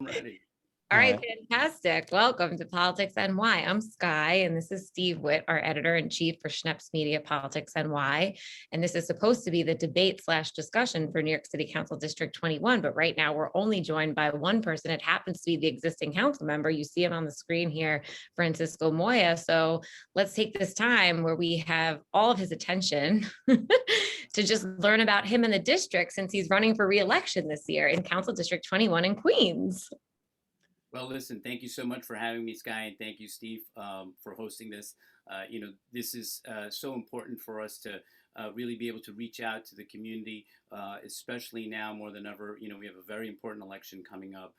I'm ready. All right, Right. fantastic. Welcome to Politics NY. I'm Sky, and this is Steve Witt, our editor-in-chief for Schneps Media Politics NY. And this is supposed to be the debate/discussion for New York City Council District 21, but right now we're only joined by one person. It happens to be the existing council member. You see him on the screen here, Francisco Moya. So let's take this time where we have all of his attention to just learn about him in the district, since he's running for re-election this year in Council District 21 in Queens. Well, listen, thank you so much for having me, Sky, and thank you, Steve, for hosting this. This is so important for us to really be able to reach out to the community, especially now more than ever. We have a very important election coming up.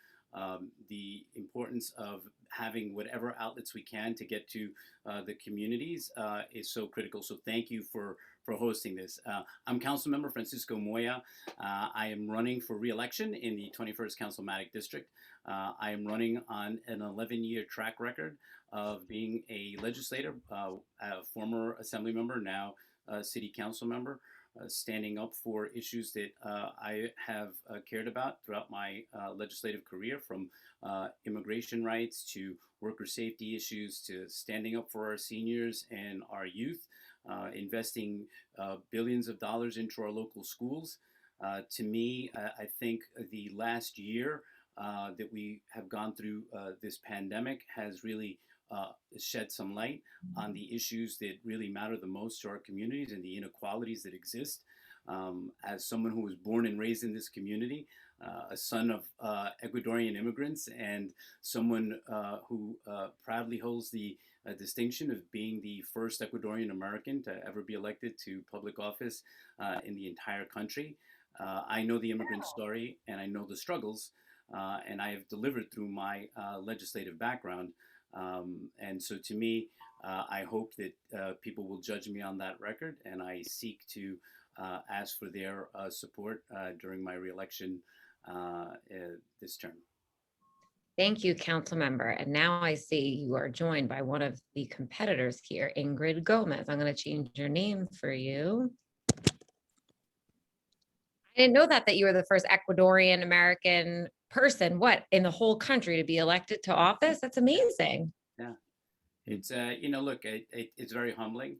The importance of having whatever outlets we can to get to the communities is so critical. So thank you for hosting this. I'm Councilmember Francisco Moya. I am running for re-election in the 21st Councilmanic District. I am running on an 11-year track record of being a legislator, a former assembly member, now a city council member, standing up for issues that I have cared about throughout my legislative career, from immigration rights to worker safety issues to standing up for our seniors and our youth, investing billions of dollars into our local schools. To me, I think the last year that we have gone through this pandemic has really shed some light on the issues that really matter the most to our communities and the inequalities that exist. As someone who was born and raised in this community, a son of Ecuadorian immigrants, and someone who proudly holds the distinction of being the first Ecuadorian American to ever be elected to public office in the entire country, I know the immigrant story and I know the struggles, and I have delivered through my legislative background. And so to me, I hope that people will judge me on that record, and I seek to ask for their support during my reelection this term. Thank you, council member. And now I see you are joined by one of the competitors here, Ingrid Gomez. I'm going to change your name for you. I didn't know that you were the first Ecuadorian American person, in the whole country to be elected to office. That's amazing. Yeah, it's look, it's very humbling.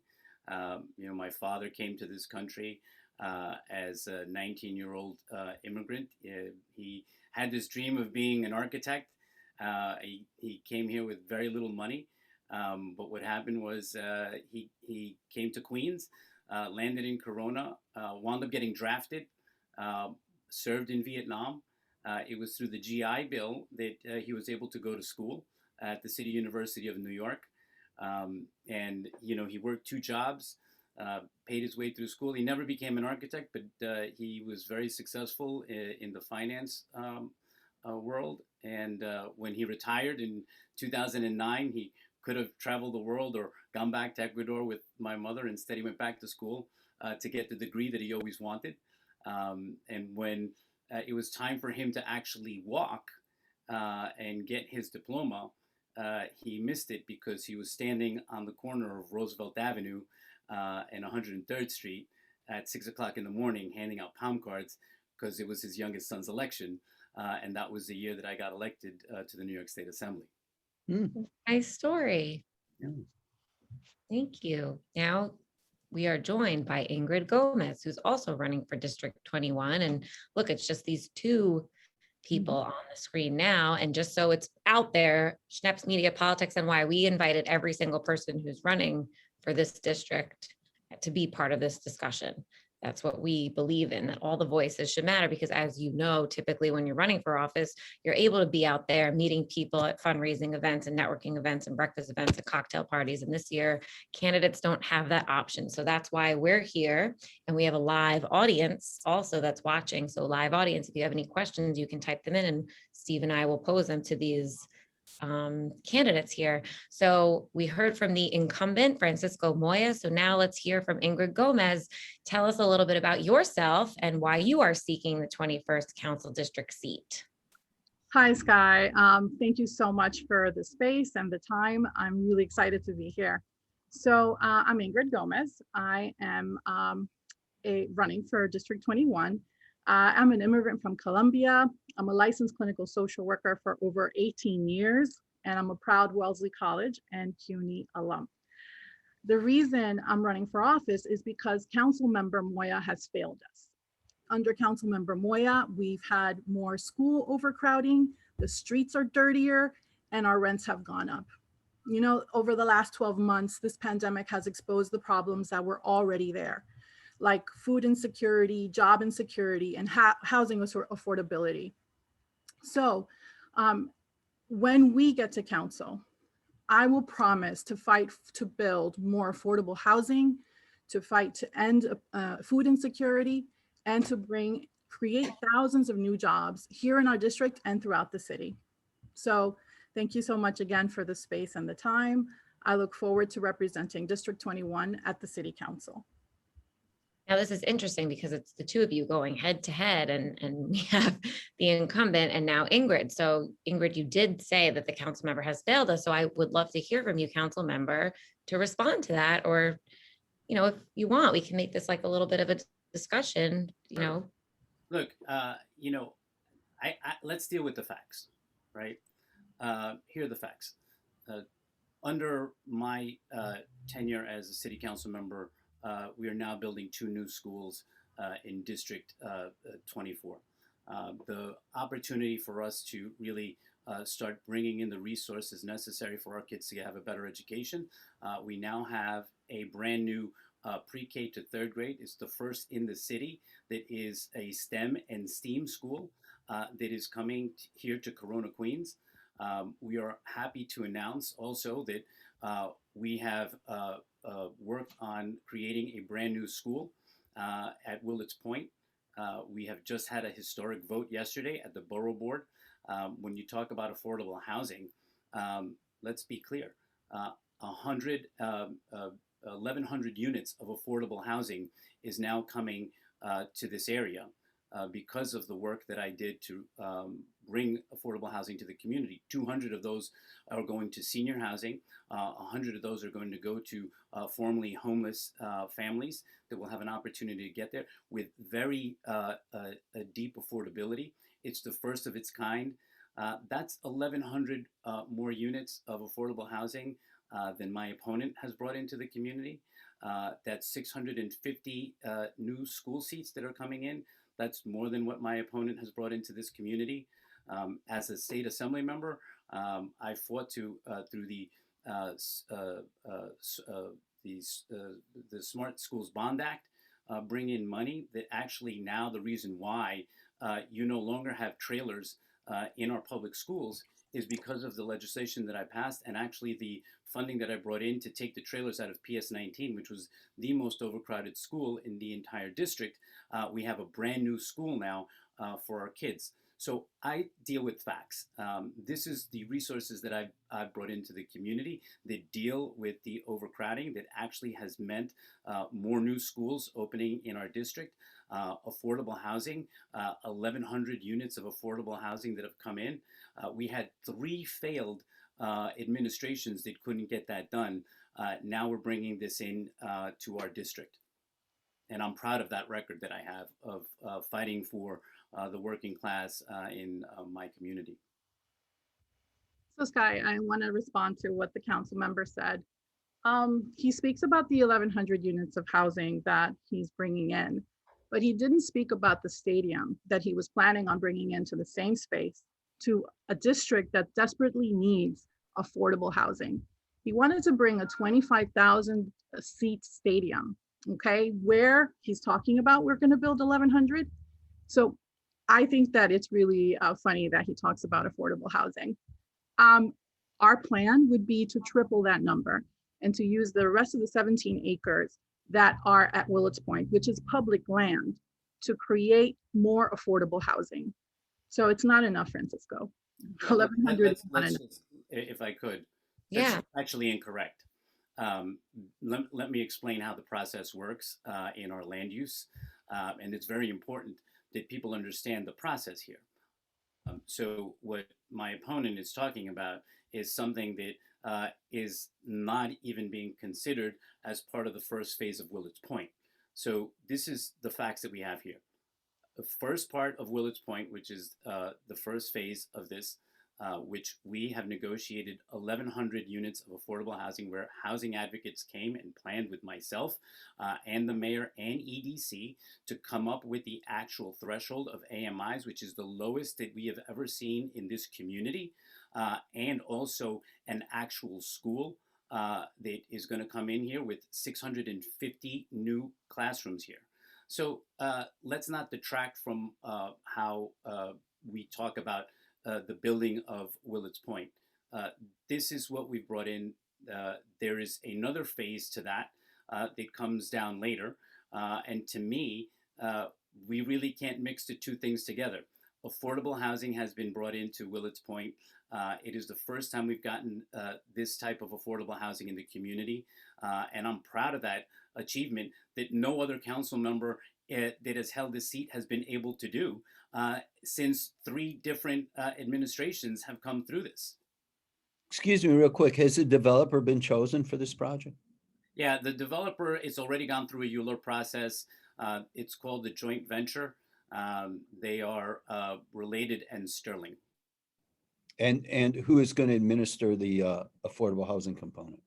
My father came to this country as a 19-year-old immigrant. He had this dream of being an architect. He came here with very little money, but what happened was he came to Queens, landed in Corona, wound up getting drafted, served in Vietnam. It was through the GI Bill that he was able to go to school at the City University of New York. And he worked 2 jobs, paid his way through school. He never became an architect, but he was very successful in the finance world. And when he retired in 2009, he could have traveled the world or gone back to Ecuador with my mother. Instead, he went back to school to get the degree that he always wanted. And when it was time for him to actually walk and get his diploma, he missed it because he was standing on the corner of Roosevelt Avenue and 103rd Street at 6 o'clock in the morning handing out palm cards because it was his youngest son's election. And that was the year that I got elected to the New York State Assembly. Nice story. Yeah. Thank you. Now we are joined by Ingrid Gomez, who's also running for District 21. And look, it's just these 2 people on the screen now. And just so it's out there, Schneps Media Politics NY, we invited every single person who's running for this district to be part of this discussion. That's what we believe in, that all the voices should matter, because as you know, typically when you're running for office, you're able to be out there meeting people at fundraising events and networking events and breakfast events and cocktail parties. And this year, candidates don't have that option. So that's why we're here, and we have a live audience also that's watching. So live audience, if you have any questions, you can type them in and Steve and I will pose them to these candidates here. So we heard from the incumbent, Francisco Moya. So now let's hear from Ingrid Gomez. Tell us a little bit about yourself and why you are seeking the 21st Council District seat. Hi, Sky. Thank you so much for the space and the time. I'm really excited to be here. So I'm Ingrid Gomez. I am running for District 21. I'm an immigrant from Colombia. I'm a licensed clinical social worker for over 18 years, and I'm a proud Wellesley College and CUNY alum. The reason I'm running for office is because Councilmember Moya has failed us. Under Councilmember Moya, we've had more school overcrowding, the streets are dirtier, and our rents have gone up. You know, over the last 12 months, this pandemic has exposed the problems that were already there, like food insecurity, job insecurity, and housing affordability. So when we get to council, I will promise to fight to build more affordable housing, to fight to end food insecurity, and to create thousands of new jobs here in our district and throughout the city. So thank you so much again for the space and the time. I look forward to representing District 21 at the City Council. Now, this is interesting because it's the two of you going head to head, and we have the incumbent and now Ingrid. So Ingrid, you did say that the council member has failed us. So I would love to hear from you, council member, to respond to that. Or, you know, if you want, we can make this like a little bit of a discussion, you know. Look, you know, let's deal with the facts, right? Here are the facts. Under my tenure as a city council member, we are now building 2 new schools in District 24. The opportunity for us to really start bringing in the resources necessary for our kids to have a better education. We now have a brand new pre-K to 3rd grade. It's the first in the city that is a STEM and STEAM school that is coming here to Corona, Queens. We are happy to announce also that we have worked on creating a brand new school at Willets Point. We have just had a historic vote yesterday at the Borough Board. When you talk about affordable housing, let's be clear, 1,100 units of affordable housing is now coming to this area because of the work that I did to bring affordable housing to the community. 200 of those are going to senior housing. 100 of those are going to go to formerly homeless families that will have an opportunity to get there with very deep affordability. It's the first of its kind. That's 1,100 more units of affordable housing than my opponent has brought into the community. That's 650 new school seats that are coming in. That's more than what my opponent has brought into this community. As a state assembly member, I fought to through the Smart Schools Bond Act, bring in money that actually now the reason why you no longer have trailers in our public schools is because of the legislation that I passed and actually the funding that I brought in to take the trailers out of PS 19, which was the most overcrowded school in the entire district. We have a brand new school now for our kids. So I deal with facts. This is the resources that I've brought into the community that deal with the overcrowding that actually has meant more new schools opening in our district, affordable housing, 1,100 units of affordable housing that have come in. We had 3 failed administrations that couldn't get that done. Now we're bringing this in to our district. And I'm proud of that record that I have of fighting for the working class in my community. So Sky, I want to respond to what the council member said. He speaks about the 1,100 units of housing that he's bringing in, but he didn't speak about the stadium that he was planning on bringing into the same space to a district that desperately needs affordable housing. He wanted to bring a 25,000 seat stadium, okay, where he's talking about we're going to build 1,100. So I think that it's really funny that he talks about affordable housing. Our plan would be to triple that number and to use the rest of the 17 acres that are at Willets Point, which is public land, to create more affordable housing. So it's not enough, Francisco. 1,100 is not enough. If I could, that's actually incorrect. Let me explain how the process works in our land use. And it's very important that people understand the process here. So what my opponent is talking about is something that is not even being considered as part of the first phase of Willets Point. So this is the facts that we have here. the first part of Willets Point, which is the first phase of this, which we have negotiated 1,100 units of affordable housing, where housing advocates came and planned with myself and the mayor and EDC to come up with the actual threshold of AMIs, which is the lowest that we have ever seen in this community, and also an actual school that is going to come in here with 650 new classrooms here. So let's not detract from how we talk about the building of Willets Point. This is what we've brought in. There is another phase to that that comes down later. And to me, we really can't mix the two things together. Affordable housing has been brought into Willets Point. It is the first time we've gotten this type of affordable housing in the community. And I'm proud of that achievement that no other council member that has held this seat has been able to do since 3 different administrations have come through this. Excuse me real quick. Has the developer been chosen for this project? Yeah, the developer, it's already gone through a ULURP process. It's called the joint venture. They are Related and Sterling. And who is going to administer the affordable housing component?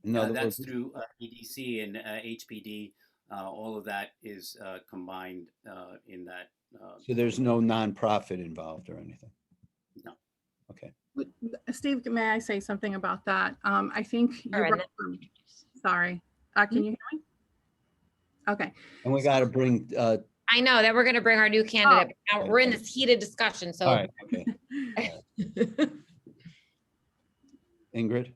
In other That's words, through EDC and HPD. All of that is combined in that. so there's no nonprofit involved or anything? No. Okay. Steve, may I say something about that? I think you Sure, and brought, sorry, can you hear me? Okay. And we got to bring, I know that we're going to bring our new candidate. But now we're in this heated discussion, so. all right, okay. Ingrid?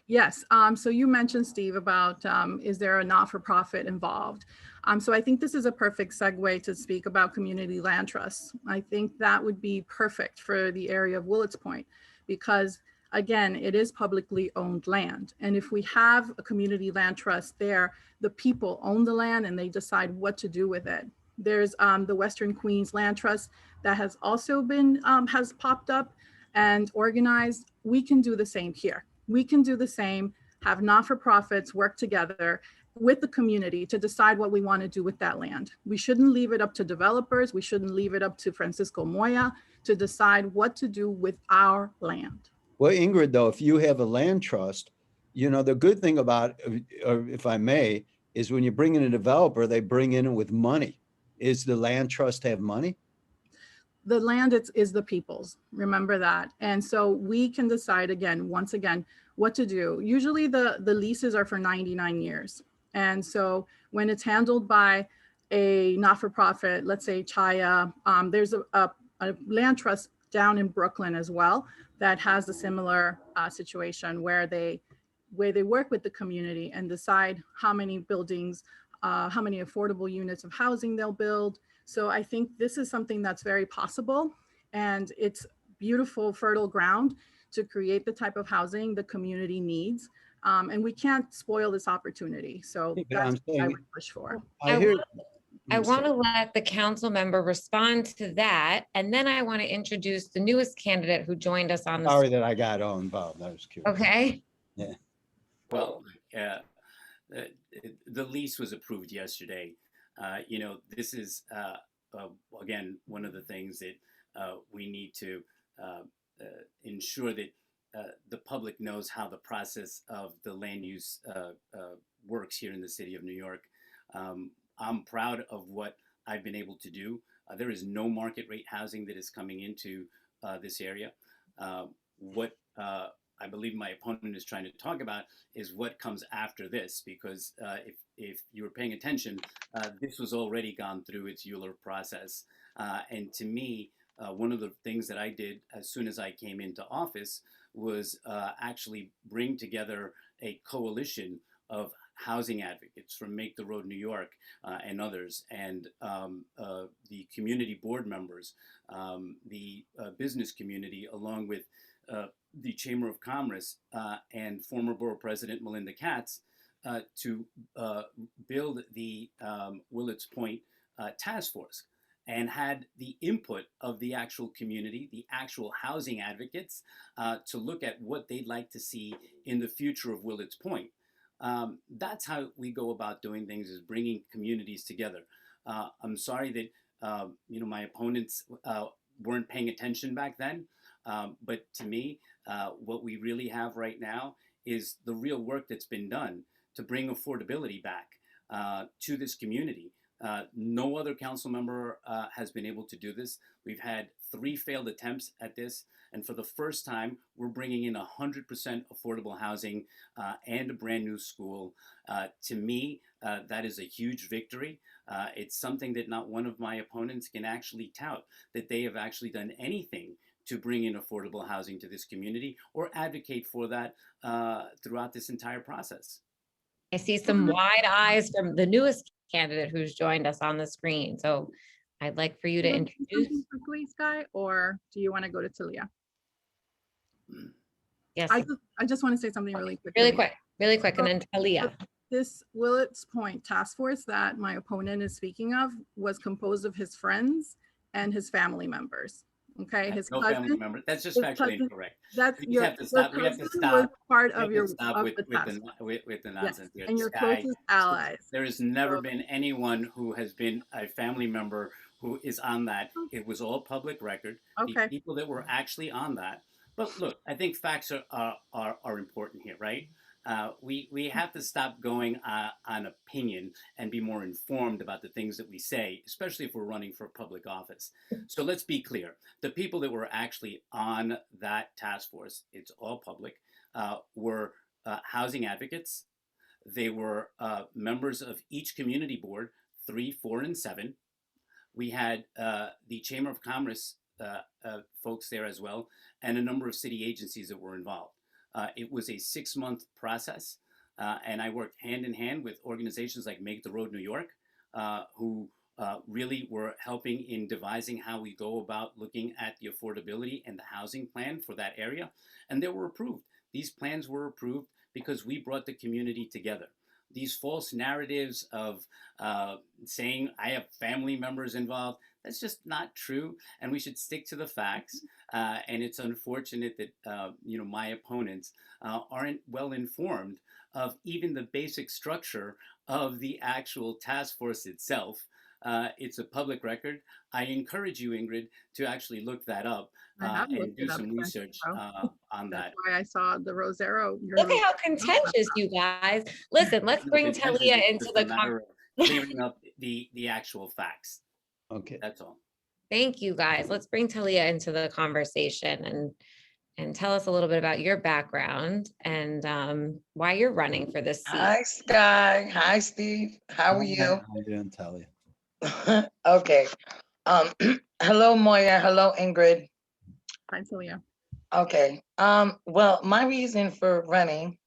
Yes, so you mentioned, Steve, about is there a not-for-profit involved? So I think this is a perfect segue to speak about community land trusts. I think that would be perfect for the area of Willets Point because, again, it is publicly owned land. And if we have a community land trust there, the people own the land and they decide what to do with it. There's the Western Queens Land Trust that has also been, has popped up and organized. We can do the same here. We can do the same, have not-for-profits work together with the community to decide what we want to do with that land. We shouldn't leave it up to developers. We shouldn't leave it up to Francisco Moya to decide what to do with our land. Well, Ingrid, though, if you have a land trust, you know, the good thing about, or if I may, is when you bring in a developer, they bring in it with money. Is the land trust have money? The land is the people's, remember that. And so we can decide again, once again, what to do. Usually the leases are for 99 years. And so when it's handled by a not-for-profit, let's say Chaya, there's a land trust down in Brooklyn as well that has a similar situation where they work with the community and decide how many buildings, how many affordable units of housing they'll build. So I think this is something that's very possible, and it's beautiful, fertile ground to create the type of housing the community needs. And we can't spoil this opportunity. So that's what I would push for. I hear. I want to let the council member respond to that. And then I want to introduce the newest candidate who joined us on the. Sorry that I got all involved. That was cute. Okay. Yeah. Well, the lease was approved yesterday. You know, this is, again, one of the things that we need to ensure that the public knows how the process of the land use works here in the city of New York. I'm proud of what I've been able to do. There is no market rate housing that is coming into this area. What I believe my opponent is trying to talk about is what comes after this, because if you were paying attention, this was already gone through its ULURP process. And to me, one of the things that I did as soon as I came into office was actually bring together a coalition of housing advocates from Make the Road New York and others, and the community board members, the business community, along with the Chamber of Commerce and former Borough President Melinda Katz, to build the Willets Point Task Force, and had the input of the actual community, the actual housing advocates, to look at what they'd like to see in the future of Willets Point. That's how we go about doing things, is bringing communities together. I'm sorry that my opponents weren't paying attention back then. But to me, what we really have right now is the real work that's been done to bring affordability back to this community. No other council member has been able to do this. We've had 3 failed attempts at this, and for the first time, we're bringing in 100% affordable housing and a brand new school. To me, that is a huge victory. It's something that not one of my opponents can actually tout, that they have actually done anything to bring in affordable housing to this community or advocate for that throughout this entire process. I see some wide eyes from the newest candidate who's joined us on the screen. So I'd like for you to introduce. Something quickly, Sky, or do you want to go to Talia? Yes, I just want to say something really quick. really quick, and then Talia. This Willits Point task force that my opponent is speaking of was composed of his friends and his family members. Okay, his no cousin. family member. That's just factually incorrect. That's We your have to stop. We have to stop. part of your Stop with the task force. the nonsense here. And your Sky, closest allies. there has never been anyone who has been a family member who is on that. It was all public record. Okay. The people that were actually on that. But look, I think facts are important here, right? We have to stop going on opinion and be more informed about the things that we say, especially if we're running for public office. So let's be clear. The people that were actually on that task force, it's all public, were housing advocates. They were members of each community board, 3, 4, and 7. We had the Chamber of Commerce folks there as well, and a number of city agencies that were involved. It was a 6-month process, and I worked hand in hand with organizations like Make the Road New York, who really were helping in devising how we go about looking at the affordability and the housing plan for that area, and they were approved. These plans were approved because we brought the community together. These false narratives of saying I have family members involved, that's just not true, and we should stick to the facts. And it's unfortunate that my opponents aren't well informed of even the basic structure of the actual task force itself. It's a public record. I encourage you, Ingrid, to actually look that up and do some research on that. That's why I saw the Rosero. Look at how contentious you guys. Listen, let's bring Talia into the conversation. Clearing up the actual facts. Okay. That's all. Thank you, guys. Let's bring Talia into the conversation and tell us a little bit about your background and why you're running for this seat. Hi, Sky. Hi, Steve. How are you? How you doing, Talia? Okay. Hello, Moya. Hello, Ingrid. Hi, Talia. Okay. Well, my reason for running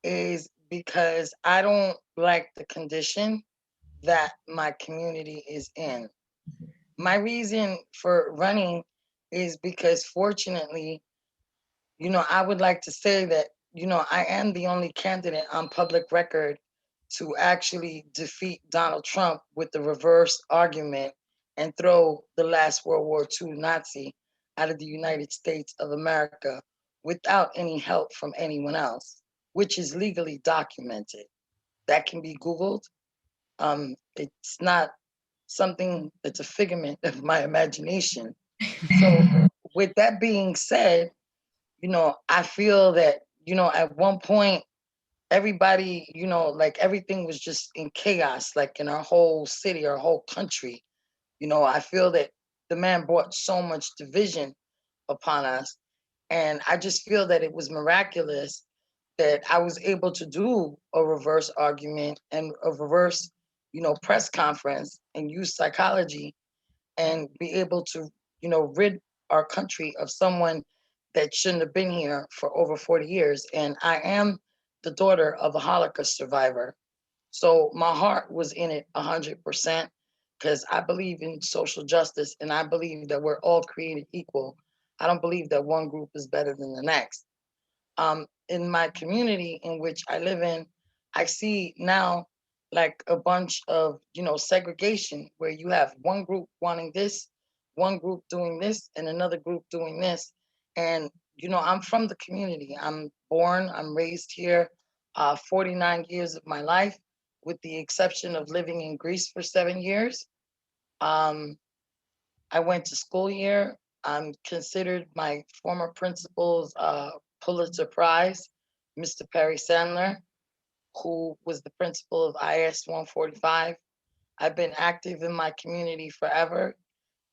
is because I don't like the condition that my community is in. My reason for running is because fortunately, I would like to say that, I am the only candidate on public record to actually defeat Donald Trump with the reverse argument and throw the last World War II Nazi out of the United States of America without any help from anyone else, which is legally documented. That can be Googled. It's not something that's a figment of my imagination. So with that being said, I feel that, at one point, everybody, like everything was just in chaos, like in our whole city, our whole country. I feel that the man brought so much division upon us. And I just feel that it was miraculous that I was able to do a reverse argument and a reverse, press conference and use psychology and be able to, rid our country of someone that shouldn't have been here for over 40 years. And I am the daughter of a Holocaust survivor. So my heart was in it 100% because I believe in social justice and I believe that we're all created equal. I don't believe that one group is better than the next. In my community in which I live in, I see now like a bunch of, segregation where you have one group wanting this, one group doing this, and another group doing this. And, I'm from the community. I'm raised here 49 years of my life, with the exception of living in Greece for 7 years. I went to school here. I'm considered my former principal's Pulitzer Prize, Mr. Perry Sandler, who was the principal of IS 145. I've been active in my community forever.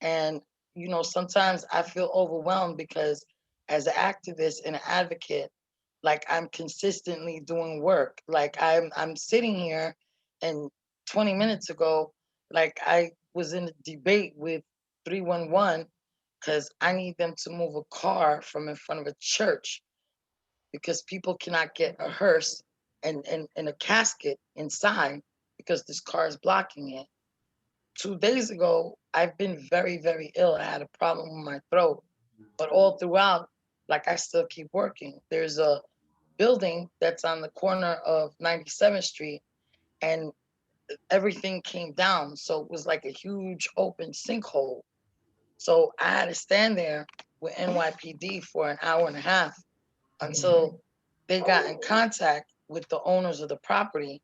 And, you know, sometimes I feel overwhelmed because as an activist and an advocate, like I'm consistently doing work. Like I'm sitting here and 20 minutes ago, like I was in a debate with 311 because I need them to move a car from in front of a church because people cannot get a hearse and a casket inside because this car is blocking it. 2 days ago, I've been very, very ill. I had a problem with my throat, but all throughout, like I still keep working. There's a building that's on the corner of 97th Street, and everything came down. So it was like a huge open sinkhole. So I had to stand there with NYPD for an hour and a half until they got in contact with the owners of the property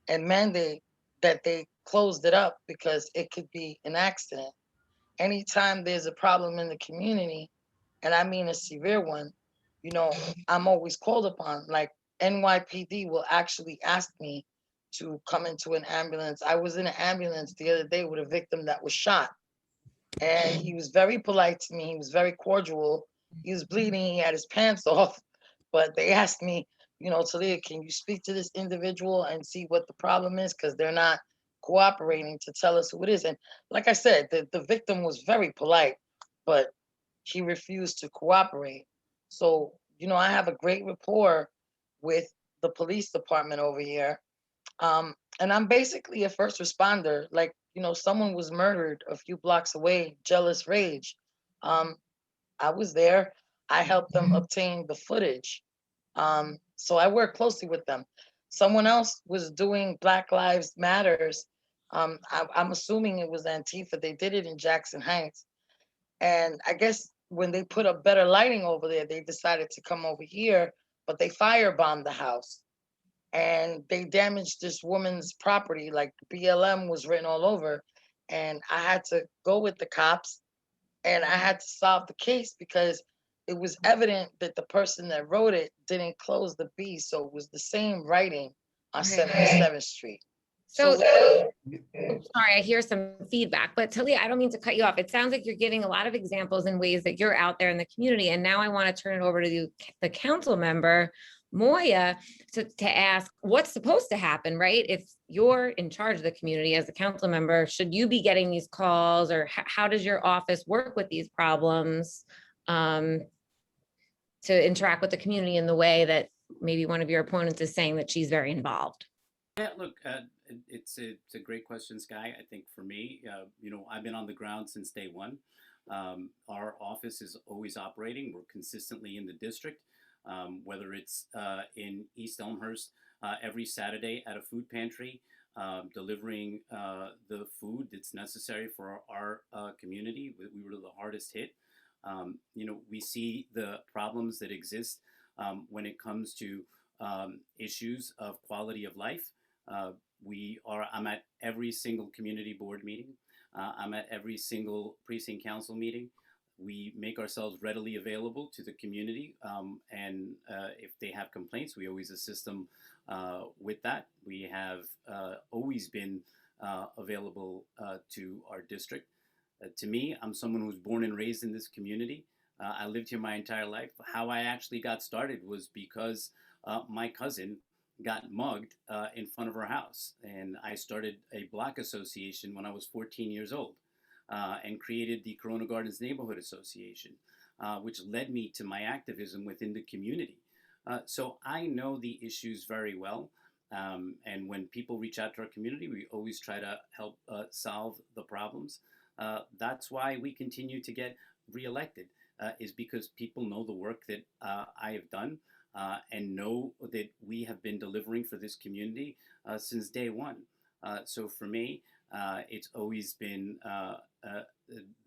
and mandate that they closed it up because it could be an accident. Anytime there's a problem in the community, and I mean a severe one, you know, I'm always called upon. Like NYPD will actually ask me to come into an ambulance. I was in an ambulance the other day with a victim that was shot, and he was very polite to me. He was very cordial. He was bleeding. He had his pants off, but they asked me, you know, Talia, can you speak to this individual and see what the problem is? Because they're not cooperating to tell us who it is. And like I said, the victim was very polite, but he refused to cooperate. So, you know, I have a great rapport with the police department over here. And I'm basically a first responder. Like, you know, someone was murdered a few blocks away, jealous rage. Um, I was there. I helped them obtain the footage. So I work closely with them. Someone else was doing Black Lives Matters. I'm assuming it was Antifa. They did it in Jackson Heights. And I guess when they put up better lighting over there, they decided to come over here, but they firebombed the house and they damaged this woman's property. Like BLM was written all over. And I had to go with the cops and I had to solve the case because it was evident that the person that wrote it didn't close the B. So it was the same writing on 77th Street. So, sorry, I hear some feedback, but Talia, I don't mean to cut you off. It sounds like you're giving a lot of examples and ways that you're out there in the community. And now I want to turn it over to the council member, Moya, to ask what's supposed to happen, right? If you're in charge of the community as a council member, should you be getting these calls, or how does your office work with these problems to interact with the community in the way that maybe one of your opponents is saying that she's very involved? Yeah, look, it's a great question, Sky. I think for me, you know, I've been on the ground since day one. Our office is always operating. We're consistently in the district, whether it's in East Elmhurst every Saturday at a food pantry, delivering the food that's necessary for our community. We were the hardest hit. You know, we see the problems that exist when it comes to issues of quality of life. I'm at every single community board meeting. I'm at every single precinct council meeting. We make ourselves readily available to the community. And if they have complaints, we always assist them with that. We have always been available to our district. To me, I'm someone who was born and raised in this community. I lived here my entire life. How I actually got started was because my cousin got mugged in front of her house. And I started a block association when I was 14 years old and created the Corona Gardens Neighborhood Association, which led me to my activism within the community. So I know the issues very well. And when people reach out to our community, we always try to help solve the problems. That's why we continue to get reelected, is because people know the work that I have done. And know that we have been delivering for this community since day one. So for me, it's always been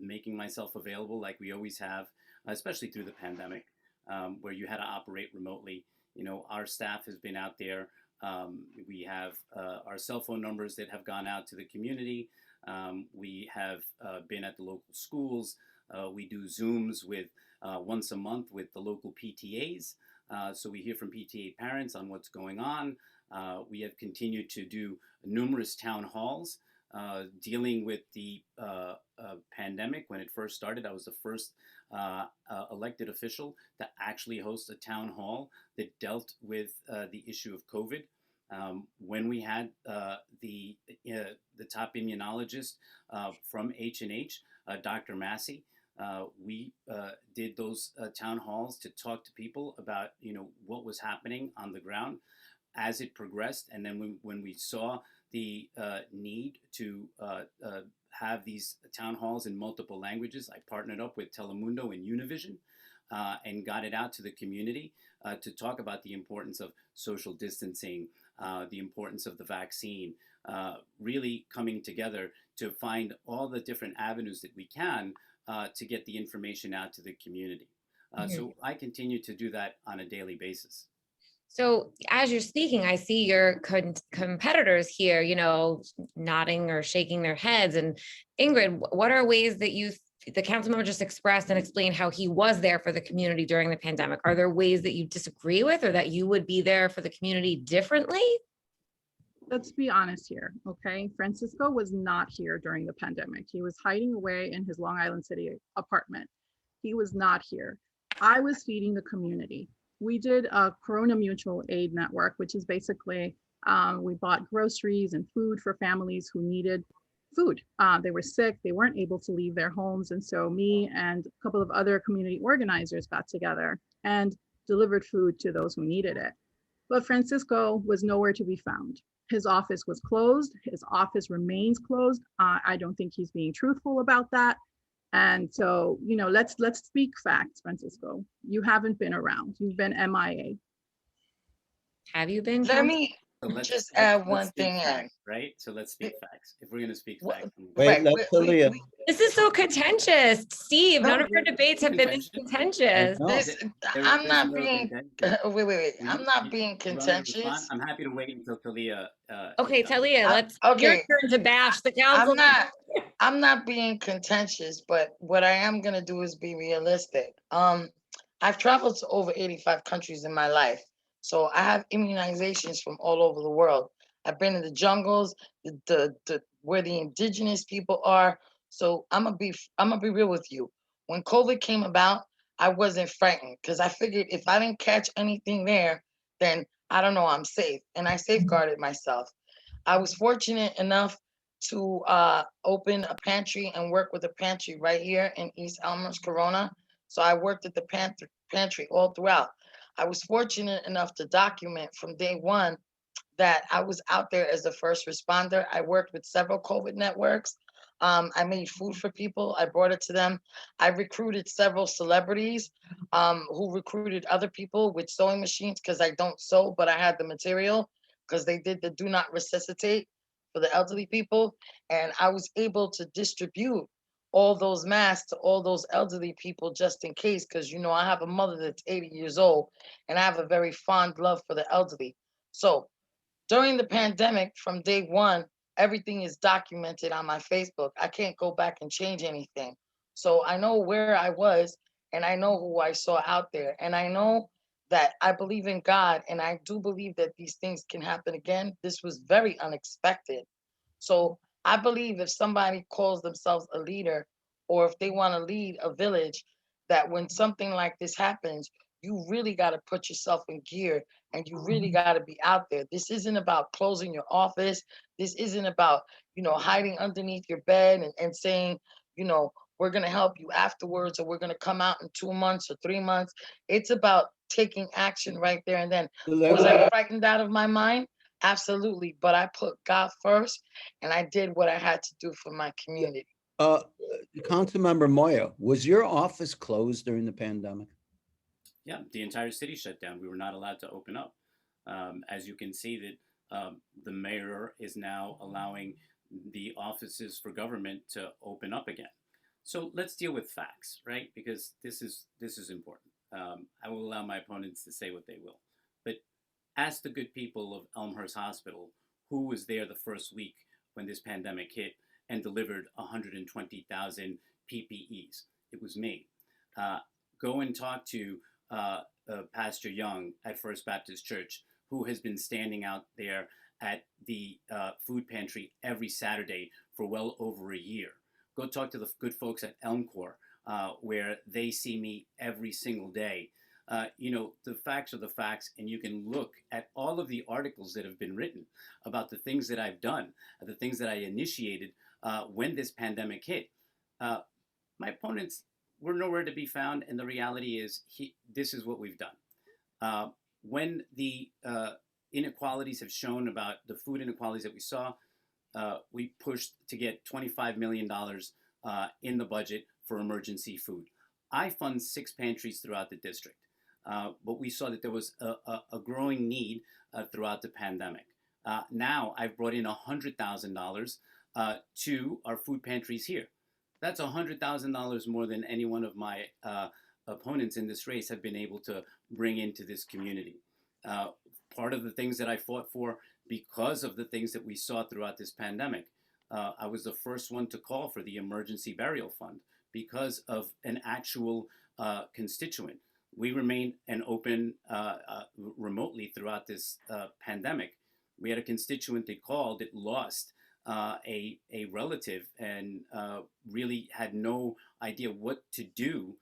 making myself available like we always have, especially through the pandemic, where you had to operate remotely. You know, our staff has been out there. We have our cell phone numbers that have gone out to the community. We have been at the local schools. We do Zooms with once a month with the local PTAs. So we hear from PTA parents on what's going on. We have continued to do numerous town halls dealing with the pandemic. When it first started, I was the first elected official to actually host a town hall that dealt with the issue of COVID. When we had the top immunologist from H&H, Dr. Massey, we did those town halls to talk to people about what was happening on the ground as it progressed, and then when we saw the need to have these town halls in multiple languages, I partnered up with Telemundo and Univision and got it out to the community to talk about the importance of social distancing, the importance of the vaccine, really coming together to find all the different avenues that we can to get the information out to the community. So I continue to do that on a daily basis. So as you're speaking, I see your competitors here, nodding or shaking their heads. And Ingrid, what are ways that the council member just expressed and explained how he was there for the community during the pandemic? Are there ways that you disagree with, or that you would be there for the community differently? Let's be honest here, okay? Francisco was not here during the pandemic. He was hiding away in his Long Island City apartment. He was not here. I was feeding the community. We did a Corona Mutual Aid Network, which is basically, we bought groceries and food for families who needed food. They were sick, they weren't able to leave their homes. And so me and a couple of other community organizers got together and delivered food to those who needed it. But Francisco was nowhere to be found. His office was closed. His office remains closed. I don't think he's being truthful about that. And so, let's speak facts, Francisco. You haven't been around. You've been MIA. Have you been? Let me just add one thing in. Right? So let's speak facts. If we're going to speak facts. Wait, let Talia. This is so contentious, Steve. No, None of your debates have been this contentious. I'm not being. Wait. I'm not being contentious. I'm happy to wait until Talia. Okay, Talia, okay. your turn to bash the council. I'm not being contentious, but what I am gonna do is be realistic. I've traveled to over 85 countries in my life, so I have immunizations from all over the world. I've been in the jungles, where the indigenous people are. So I'm gonna be real with you. When COVID came about, I wasn't frightened because I figured if I didn't catch anything there, then I don't know, I'm safe, and I safeguarded myself. I was fortunate enough to open a pantry and work with a pantry right here in East Elmhurst, Corona. So I worked at the pantry all throughout. I was fortunate enough to document from day one that I was out there as a first responder. I worked with several COVID networks. I made food for people. I brought it to them. I recruited several celebrities who recruited other people with sewing machines because I don't sew, but I had the material because they did the do not resuscitate for the elderly people. And I was able to distribute all those masks to all those elderly people just in case, because, I have a mother that's 80 years old and I have a very fond love for the elderly. So during the pandemic, from day one, everything is documented on my Facebook. I can't go back and change anything. So I know where I was and I know who I saw out there. And I know that I believe in God, and I do believe that these things can happen again. This was very unexpected. So I believe if somebody calls themselves a leader, or if they want to lead a village, that when something like this happens, you really got to put yourself in gear and you really got to be out there. This isn't about closing your office. This isn't about, hiding underneath your bed and saying, we're going to help you afterwards, or we're going to come out in 2 months or 3 months. It's about taking action right there and then. Was I frightened out of my mind? Absolutely. But I put God first and I did what I had to do for my community. Councilmember Moya, was your office closed during the pandemic? Yeah, the entire city shut down. We were not allowed to open up. As you can see that the mayor is now allowing the offices for government to open up again. So let's deal with facts, right? Because this is important. I will allow my opponents to say what they will, but ask the good people of Elmhurst Hospital who was there the first week when this pandemic hit and delivered 120,000 PPEs. It was me. Go and talk to Pastor Young at First Baptist Church, who has been standing out there at the food pantry every Saturday for well over a year. Go talk to the good folks at Elmcor, where they see me every single day. You know, the facts are the facts, and you can look at all of the articles that have been written about the things that I've done, the things that I initiated when this pandemic hit. My opponents were nowhere to be found, and the reality is this is what we've done. When the inequalities have shown about the food inequalities that we saw, we pushed to get $25 million in the budget for emergency food. I fund 6 pantries throughout the district, but we saw that there was a growing need throughout the pandemic. Now I've brought in $100,000 to our food pantries here. That's $100,000 more than any one of my opponents in this race have been able to bring into this community. Part of the things that I fought for because of the things that we saw throughout this pandemic, I was the first one to call for the emergency burial fund because of an actual constituent. We remained and open remotely throughout this pandemic. We had a constituent that called that lost a relative and really had no idea what to do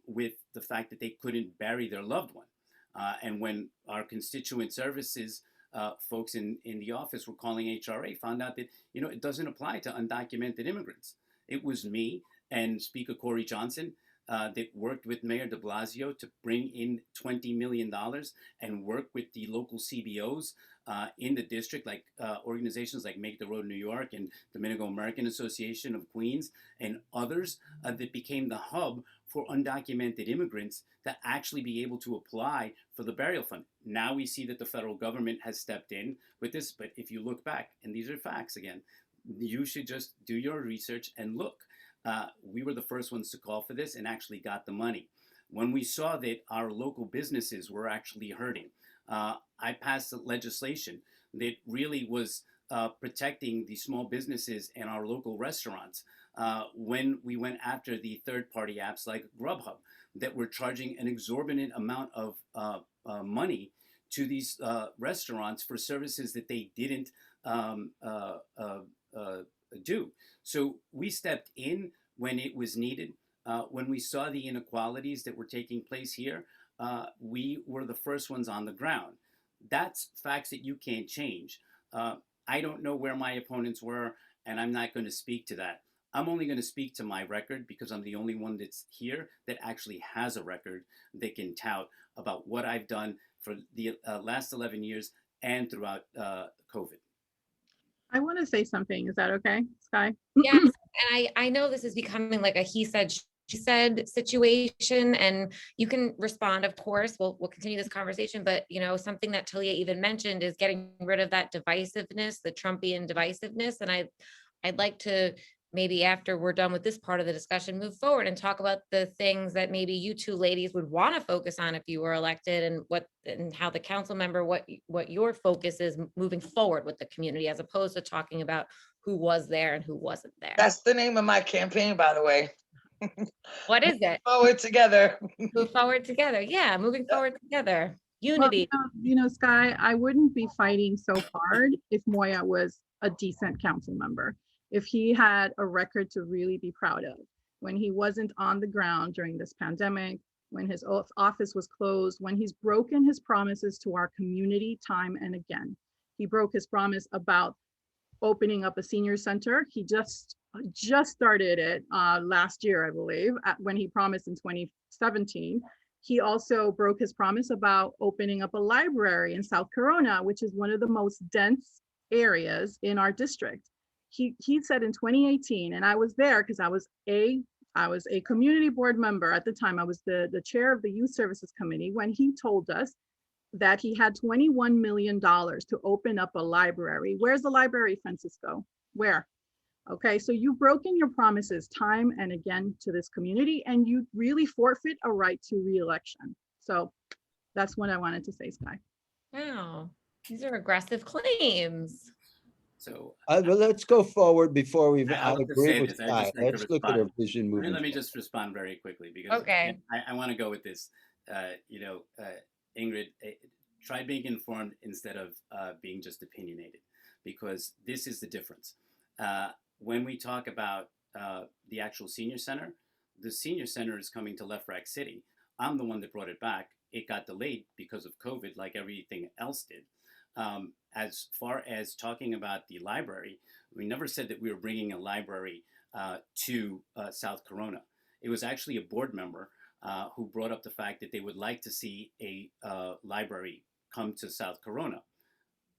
with the fact that they couldn't bury their loved one. And when our constituent services folks in the office were calling HRA, found out that, you know, it doesn't apply to undocumented immigrants. It was me and Speaker Corey Johnson that worked with Mayor de Blasio to bring in $20 million and work with the local CBOs in the district, like organizations like Make the Road New York and Dominican American Association of Queens and others that became the hub for undocumented immigrants to actually be able to apply for the burial fund. Now we see that the federal government has stepped in with this, but if you look back, and these are facts again, you should just do your research and look. We were the first ones to call for this and actually got the money. When we saw that our local businesses were actually hurting, I passed legislation that really was protecting the small businesses and our local restaurants when we went after the third-party apps like Grubhub that were charging an exorbitant amount of money to these restaurants for services that they didn't do. So we stepped in when it was needed. When we saw the inequalities that were taking place here, we were the first ones on the ground. That's facts that you can't change. I don't know where my opponents were, and I'm not going to speak to that. I'm only going to speak to my record because I'm the only one that's here that actually has a record that can tout about what I've done for the last 11 years and throughout COVID. I want to say something. Is that okay, Sky? Yes, and I know this is becoming like a he said, she said situation, and you can respond, of course. We'll continue this conversation, but you know, something that Talia even mentioned is getting rid of that divisiveness, the Trumpian divisiveness. And I'd like to maybe after we're done with this part of the discussion, move forward and talk about the things that maybe you two ladies would want to focus on if you were elected, and how the council member, what your focus is moving forward with the community, as opposed to talking about who was there and who wasn't there. That's the name of my campaign, by the way. What is it? Forward together. Move forward together. Yeah, moving forward together. Unity. Well, you know, Sky, I wouldn't be fighting so hard if Moya was a decent council member, if he had a record to really be proud of. When he wasn't on the ground during this pandemic, when his office was closed, when he's broken his promises to our community time and again. He broke his promise about opening up a senior center. He just started it last year, I believe, when he promised in 2017. He also broke his promise about opening up a library in South Corona, which is one of the most dense areas in our district. He said in 2018, and I was there because I was a community board member at the time. I was the chair of the Youth Services Committee when he told us that he had $21 million to open up a library. Where's the library, Francisco? Where? Okay, so you've broken your promises time and again to this community, and you really forfeit a right to re-election. So that's what I wanted to say, Sky. Wow, these are aggressive claims. So Well, let's go forward before we, I I'll just agree say with this. I Sky. just like to Let's look at our respond. vision moving Let me forward. just respond very quickly because Okay. I want to go with this. Ingrid, try being informed instead of being just opinionated, because this is the difference. When we talk about the actual senior center, the senior center is coming to Left Rack City. I'm the one that brought it back. It got delayed because of COVID, like everything else did. As far as talking about the library, we never said that we were bringing a library to South Corona. It was actually a board member who brought up the fact that they would like to see a library come to South Corona.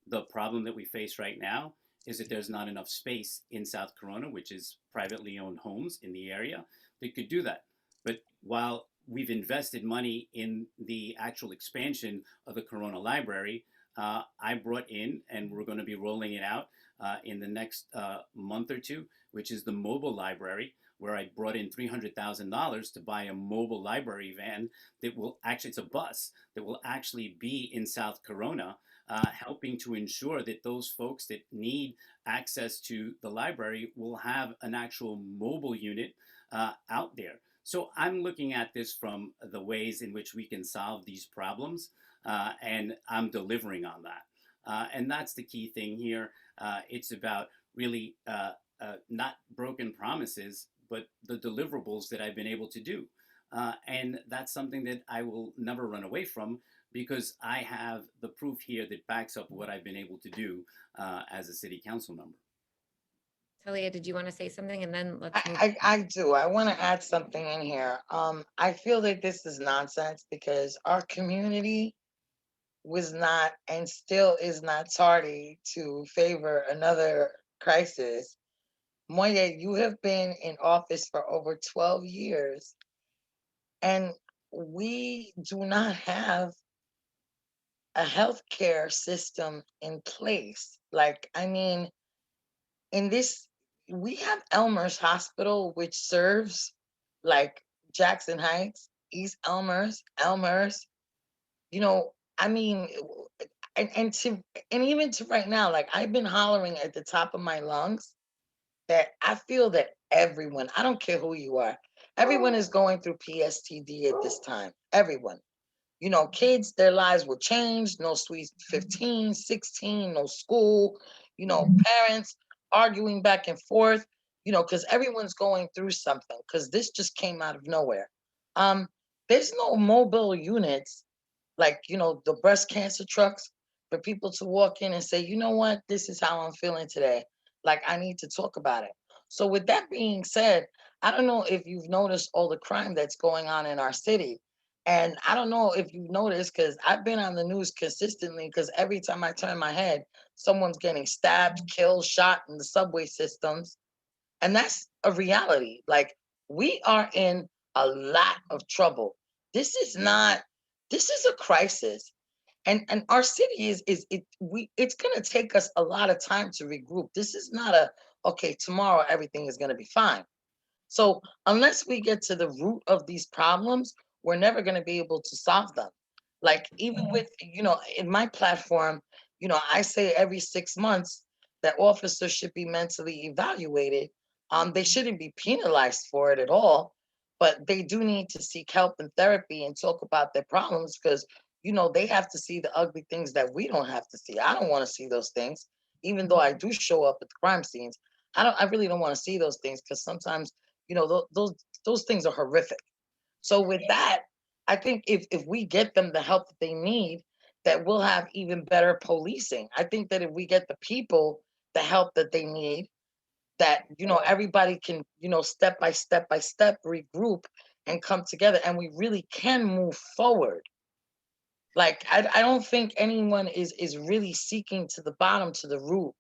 The problem that we face right now is that there's not enough space in South Corona, which is privately owned homes in the area, that could do that. But while we've invested money in the actual expansion of the Corona Library, I brought in, and we're going to be rolling it out in the next month or two, which is the mobile library, where I brought in $300,000 to buy a mobile library van that will actually, it's a bus that will actually be in South Corona, helping to ensure that those folks that need access to the library will have an actual mobile unit out there. So I'm looking at this from the ways in which we can solve these problems, and I'm delivering on that. And that's the key thing here. It's about really not broken promises, but the deliverables that I've been able to do. And that's something that I will never run away from, because I have the proof here that backs up what I've been able to do as a city council member. Talia, did you want to say something? And then let's move. I do. I want to add something in here. I feel that this is nonsense because our community was not and still is not tardy to favor another crisis. Moya, you have been in office for over 12 years, and we do not have a healthcare system in place. Like, I mean, in this, we have Elmer's Hospital, which serves like Jackson Heights, East Elmer's, you know, I mean, and even to right now, like I've been hollering at the top of my lungs that I feel that everyone, I don't care who you are, everyone is going through PSTD at this time. Everyone. You know, kids, their lives were changed. No sweet 15, 16, no school, you know, parents arguing back and forth, you know, because everyone's going through something because this just came out of nowhere. Um, there's no mobile units like, you know, the breast cancer trucks for people to walk in and say, you know what, this is how I'm feeling today. Like, I need to talk about it. So, with that being said, I don't know if you've noticed all the crime that's going on in our city. And I don't know if you've noticed because I've been on the news consistently because every time I turn my head, someone's getting stabbed, killed, shot in the subway systems. And that's a reality. Like, we are in a lot of trouble. This is not, this is a crisis. And our city it's gonna take us a lot of time to regroup. This is not a okay, tomorrow everything is gonna be fine. So unless we get to the root of these problems, we're never going to be able to solve them. Like even with, you know, in my platform, you know, I say every 6 months that officers should be mentally evaluated. They shouldn't be penalized for it at all, but they do need to seek help and therapy and talk about their problems because, you know, they have to see the ugly things that we don't have to see. I don't want to see those things, even though I do show up at the crime scenes. I really don't want to see those things because sometimes, you know, those things are horrific. So with that, I think if we get them the help that they need, that we'll have even better policing. I think that if we get the people the help that they need, that, you know, everybody can, you know, step by step by step regroup and come together and we really can move forward. Like I don't think anyone is really seeking to the bottom, to the root,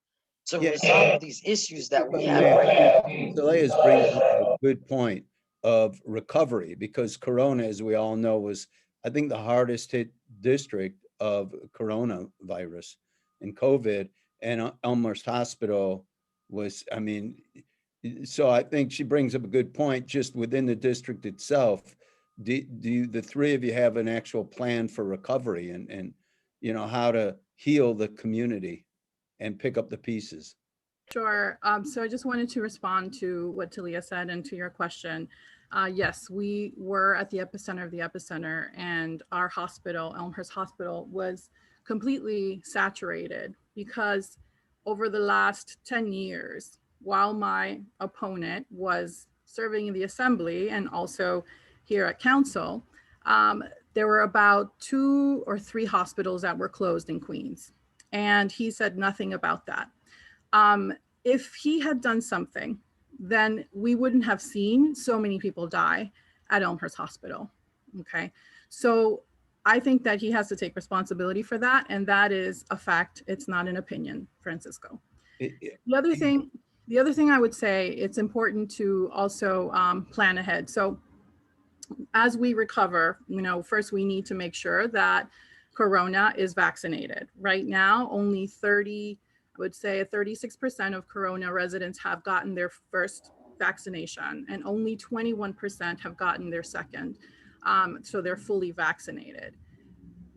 to Yeah. resolve these issues that we have Man, right now. Talea's bringing up a good point of recovery because Corona, as we all know, was, I think, the hardest hit district of coronavirus and COVID. And Elmhurst Hospital was, I mean, so I think she brings up a good point just within the district itself. Do you, the three of you have an actual plan for recovery and you know, how to heal the community and pick up the pieces? Sure. So I just wanted to respond to what Talia said and to your question. Yes, we were at the epicenter of the epicenter, and our hospital, Elmhurst Hospital, was completely saturated because over the last 10 years, while my opponent was serving in the assembly and also here at council, there were about 2 or 3 hospitals that were closed in Queens. And he said nothing about that. If he had done something, then we wouldn't have seen so many people die at Elmhurst Hospital. Okay. So I think that he has to take responsibility for that. And that is a fact. It's not an opinion, Francisco. The other thing I would say, it's important to also plan ahead. So as we recover, first we need to make sure that Corona is vaccinated. Right now, only 36% of Corona residents have gotten their first vaccination, and only 21% have gotten their second. So they're fully vaccinated.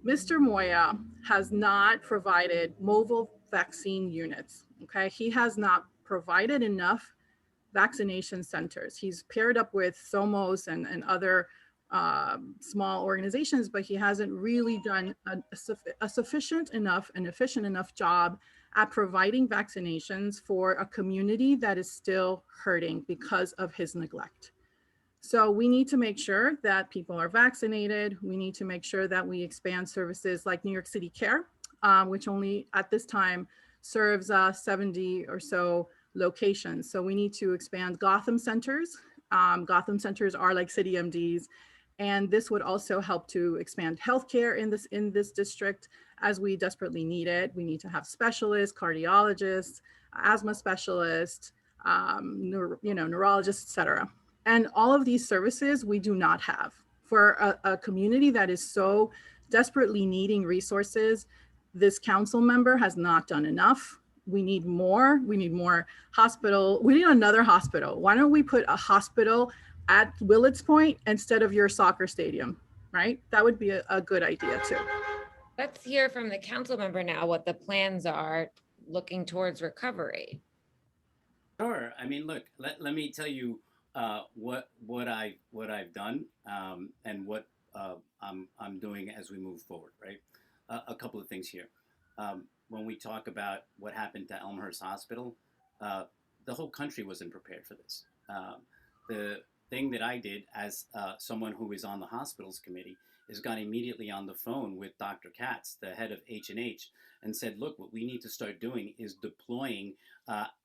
Mr. Moya has not provided mobile vaccine units. Okay, he has not provided enough vaccination centers. He's paired up with SOMOS and other small organizations, but he hasn't really done a sufficient enough and efficient enough job at providing vaccinations for a community that is still hurting because of his neglect. So we need to make sure that people are vaccinated. We need to make sure that we expand services like New York City Care, which only at this time serves 70 or so locations. So we need to expand Gotham centers. Gotham centers are like city MDs. And this would also help to expand healthcare in this district as we desperately need it. We need to have specialists, cardiologists, asthma specialists, neurologists, et cetera. And all of these services we do not have. For a community that is so desperately needing resources, this council member has not done enough. We need more. We need more hospital. We need another hospital. Why don't we put a hospital at Willets Point instead of your soccer stadium, right? That would be a good idea too. Let's hear from the council member now what the plans are looking towards recovery. Sure. I mean, look, let me tell you what I've done and what I'm doing as we move forward. Right. A couple of things here. When we talk about what happened to Elmhurst Hospital, the whole country wasn't prepared for this. The thing that I did as someone who is on the hospitals committee is got immediately on the phone with Dr. Katz, the head of H&H, and said, look, what we need to start doing is deploying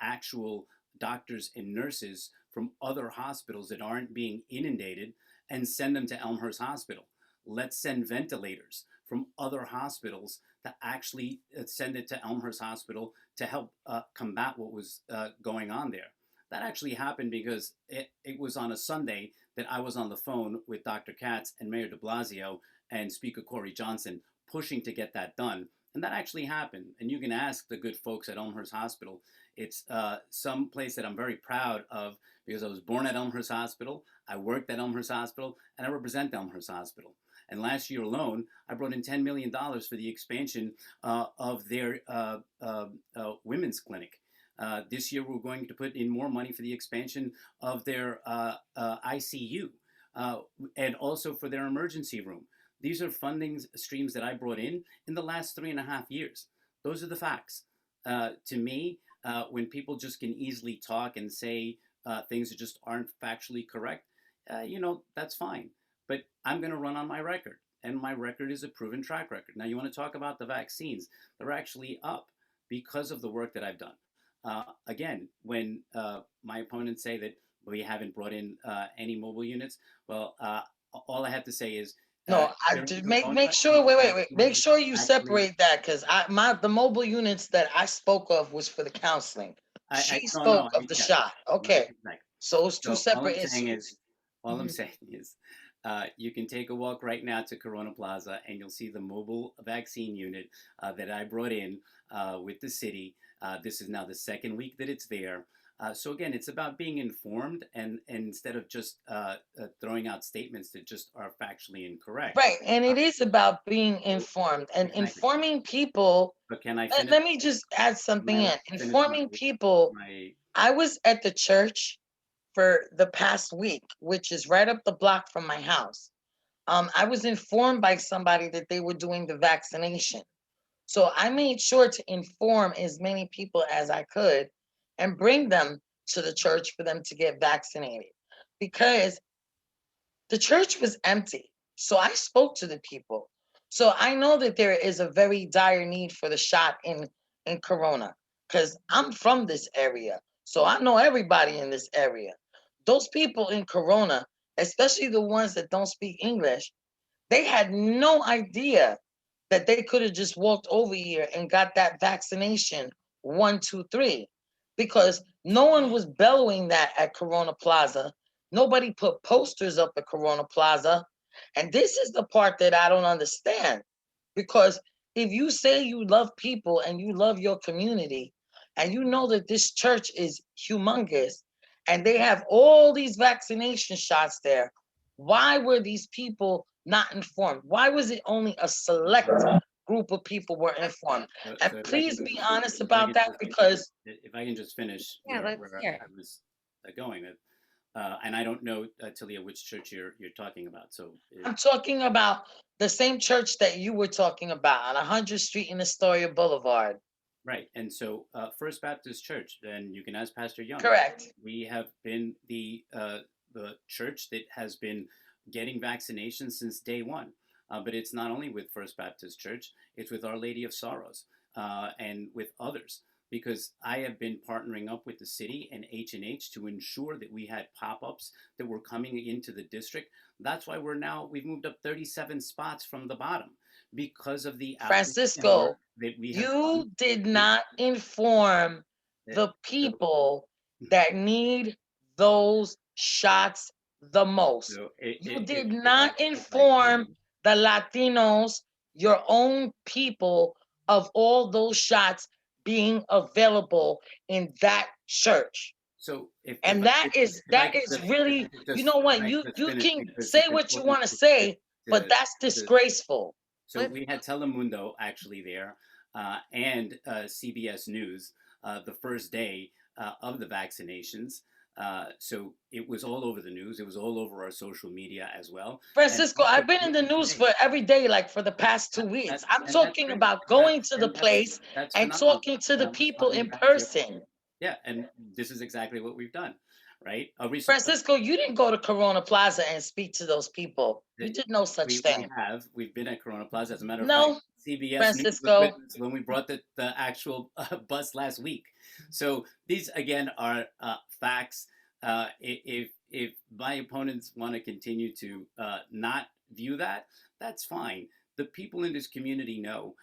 actual doctors and nurses from other hospitals that aren't being inundated and send them to Elmhurst Hospital. Let's send ventilators from other hospitals to actually send it to Elmhurst Hospital to help combat what was going on there. That actually happened because it was on a Sunday that I was on the phone with Dr. Katz and Mayor de Blasio and Speaker Corey Johnson pushing to get that done. And that actually happened. And you can ask the good folks at Elmhurst Hospital. It's some place that I'm very proud of because I was born at Elmhurst Hospital, I worked at Elmhurst Hospital, and I represent Elmhurst Hospital. And last year alone, I brought in $10 million for the expansion of their women's clinic. This year, we're going to put in more money for the expansion of their ICU and also for their emergency room. These are funding streams that I brought in the last 3.5 years. Those are the facts. To me, when people just can easily talk and say things that just aren't factually correct, that's fine. But I'm going to run on my record, and my record is a proven track record. Now, you want to talk about the vaccines? They're actually up because of the work that I've done. Again, when my opponents say that we haven't brought in any mobile units, well, all I have to say is no. I did make sure. Wait. Make sure you separate that because the mobile units that I spoke of was for the counseling. She spoke of the shot. Okay, so it's two separate issues. All I'm saying is, you can take a walk right now to Corona Plaza and you'll see the mobile vaccine unit that I brought in with the city. This is now the second week that it's there. So again, it's about being informed, and instead of just throwing out statements that just are factually incorrect. Right. And it is about being informed and Exactly. informing people. But can I Let, finish? let me just add something in. Finish Informing people. my I was at the church for the past week, which is right up the block from my house. I was informed by somebody that they were doing the vaccination. So I made sure to inform as many people as I could and bring them to the church for them to get vaccinated because the church was empty. So I spoke to the people. So I know that there is a very dire need for the shot in Corona because I'm from this area. So I know everybody in this area. Those people in Corona, especially the ones that don't speak English, they had no idea that they could have just walked over here and got that vaccination 1, 2, 3, because no one was bellowing that at Corona Plaza. Nobody put posters up at Corona Plaza. And this is the part that I don't understand. Because if you say you love people and you love your community, and you know that this church is humongous, and they have all these vaccination shots there, why were these people not informed? Why was it only a select group of people were informed? So And if I please can be honest if I about can that, just- because if I can just finish Yeah, let's where hear it. I was going with, and I don't know, Talia, which church you're talking about. So I'm talking about the same church that you were talking about on 100th Street in Astoria Boulevard. right, and so First Baptist Church, and you can ask Pastor Young. Correct. We have been the church that has been getting vaccinations since day one. But it's not only with First Baptist Church; it's with Our Lady of Sorrows and with others. Because I have been partnering up with the city and H&H to ensure that we had pop-ups that were coming into the district. That's why we've moved up 37 spots from the bottom because of the outreach and Francisco, work that we have you done. did not inform the people that need those shots the most. So You did if not I inform can, the Latinos, your own people, of all those shots being available in that church. so if And I that could, is if I that could is just, if I really, could you just, know if what, I you could just you finish can because say it's what you important want to say, but to, that's to disgraceful. so we had Telemundo actually there and CBS News the first day of the vaccinations. So it was all over the news. It was all over our social media as well. And Francisco, also, I've been in the news hey, for every day, like for the past 2 weeks. I'm and that's talking great. about going to the place That's and phenomenal. talking to And the I'm people responding in back to you. person. Yeah, and this is exactly what we've done, right? Francisco, you didn't go to Corona Plaza and speak to those people. You did no such thing. We've been at Corona Plaza. As a matter of fact, No, CBS News was with Francisco. us when we brought the actual bus last week. So these again are facts. If my opponents want to continue to not view that, that's fine. The people in this community know.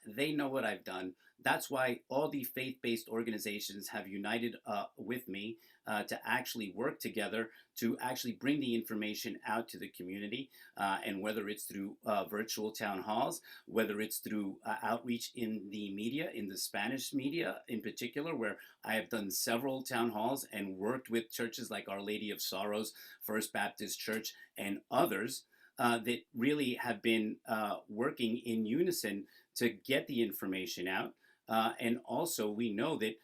They know what I've done. That's why all the faith-based organizations have united with me to actually work together to actually bring the information out to the community, and whether it's through virtual town halls, whether it's through outreach in the media, in the Spanish media in particular, where I have done several town halls and worked with churches like Our Lady of Sorrows, First Baptist Church, and others that really have been working in unison to get the information out. And also, we know that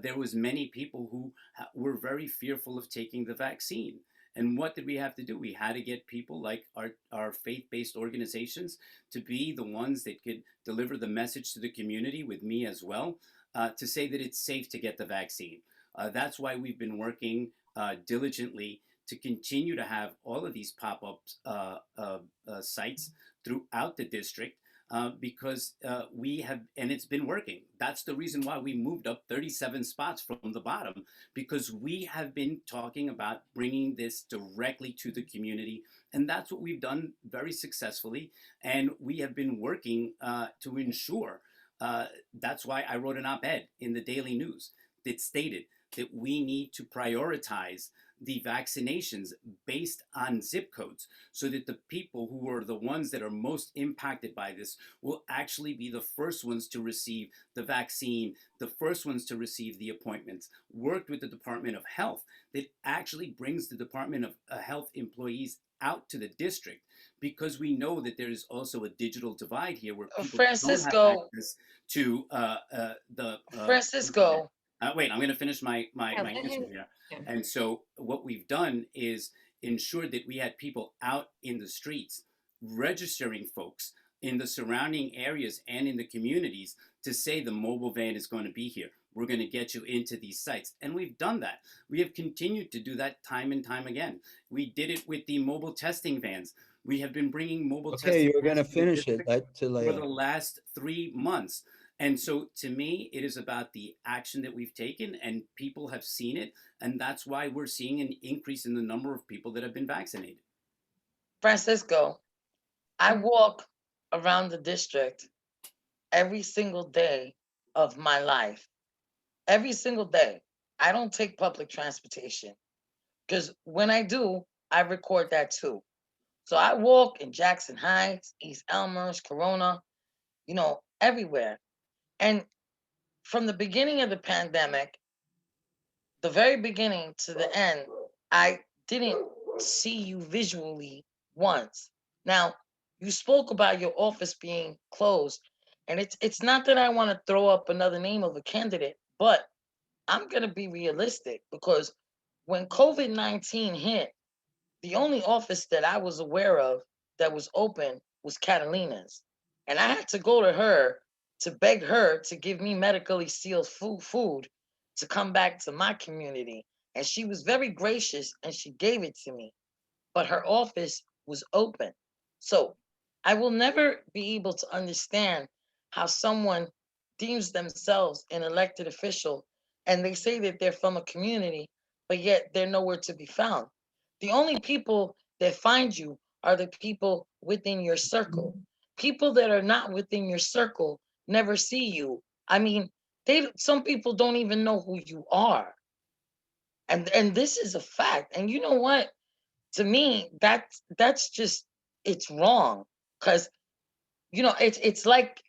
there was many people who were very fearful of taking the vaccine. And what did we have to do? We had to get people like our faith-based organizations to be the ones that could deliver the message to the community with me as well, to say that it's safe to get the vaccine. That's why we've been working diligently to continue to have all of these pop-up sites throughout the district, because we have, and it's been working. That's the reason why we moved up 37 spots from the bottom, because we have been talking about bringing this directly to the community. And that's what we've done very successfully. And we have been working to ensure. That's why I wrote an op-ed in the Daily News that stated that we need to prioritize the vaccinations based on zip codes so that the people who are the ones that are most impacted by this will actually be the first ones to receive the vaccine, the first ones to receive the appointments. Worked with the Department of Health that actually brings the Department of Health employees out to the district, because we know that there is also a digital divide here where people don't have Francisco, access to the Francisco, wait, I'm going to finish my Yeah, let answer him- here. yeah. And so what we've done is ensured that we had people out in the streets registering folks in the surrounding areas and in the communities to say the mobile van is going to be here. We're going to get you into these sites. And we've done that. We have continued to do that time and time again. We did it with the mobile testing vans. We have been bringing mobile Okay, testing you were gonna vans to the finish it, district let for the Talia. last 3 months. And so to me, it is about the action that we've taken, and people have seen it. And that's why we're seeing an increase in the number of people that have been vaccinated. Francisco, I walk around the district every single day of my life. Every single day. I don't take public transportation because when I do, I record that too. So I walk in Jackson Heights, East Elmhurst, Corona, everywhere. And from the beginning of the pandemic, the very beginning to the end, I didn't see you visually once. Now, you spoke about your office being closed, and it's not that I want to throw up another name of a candidate, but I'm going to be realistic because when COVID-19 hit, the only office that I was aware of that was open was Catalina's. And I had to go to her to beg her to give me medically sealed food to come back to my community. And she was very gracious and she gave it to me. But her office was open. So I will never be able to understand how someone deems themselves an elected official and they say that they're from a community, but yet they're nowhere to be found. The only people that find you are the people within your circle. People that are not within your circle never see you. I mean, some people don't even know who you are. And this is a fact. And you know what? To me, that's just it's wrong. Because it's like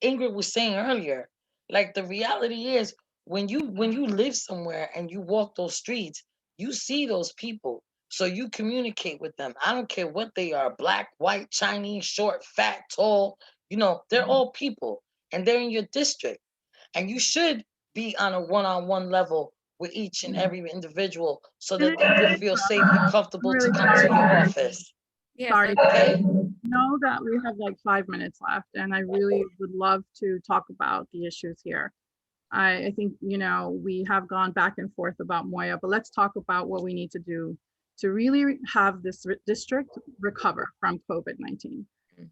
Ingrid was saying earlier, like the reality is when you live somewhere and you walk those streets, you see those people. So you communicate with them. I don't care what they are, black, white, Chinese, short, fat, tall, they're all people and they're in your district. And you should be on a one-on-one level with each and every individual so Can that they will I feel safe and I'm comfortable to really come to sorry. your office. Yes, Sorry. Okay? Know that we have like 5 minutes left, and I really would love to talk about the issues here. I think, we have gone back and forth about Moya, but let's talk about what we need to do to really have this district recover from COVID-19.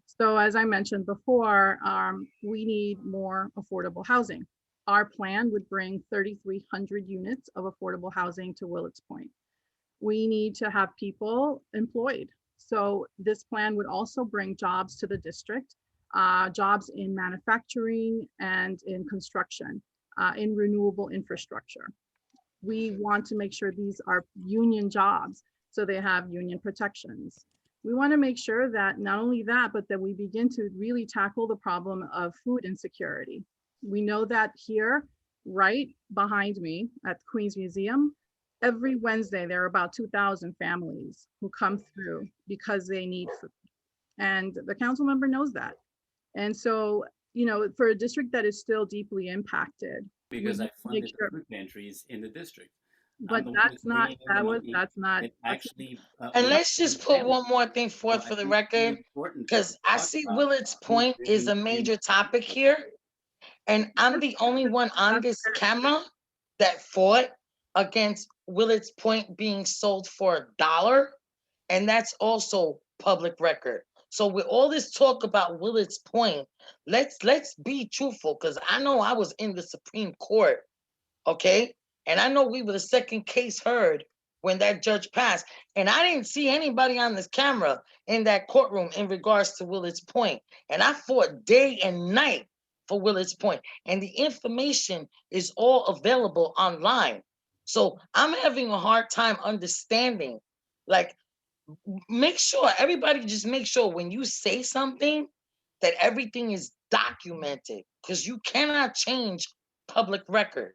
So as I mentioned before, we need more affordable housing. Our plan would bring 3,300 units of affordable housing to Willets Point. We need to have people employed. So this plan would also bring jobs to the district, jobs in manufacturing and in construction, in renewable infrastructure. We want to make sure these are union jobs, so they have union protections. We want to make sure that not only that, but that we begin to really tackle the problem of food insecurity. We know that here, right behind me at the Queens Museum, every Wednesday, there are about 2,000 families who come through because they need food. And the council member knows that. And so, for a district that is still deeply impacted, Because we I make funded sure, the food pantries in the district. but that's not, that's not, That actually And was let's just put one more thing so forth I for the think it's really record, important to because I talk see about Willard's food Point is a in major topic here. And I'm the only one on this camera that fought against Willard's Point being sold for $1. And that's also public record. So with all this talk about Willard's Point, let's be truthful, because I know I was in the Supreme Court, okay? And I know we were the second case heard when that judge passed. And I didn't see anybody on this camera in that courtroom in regards to Willard's Point. And I fought day and night for Willard's Point. And the information is all available online. So I'm having a hard time understanding, like, make sure everybody just make sure when you say something that everything is documented, because you cannot change public record.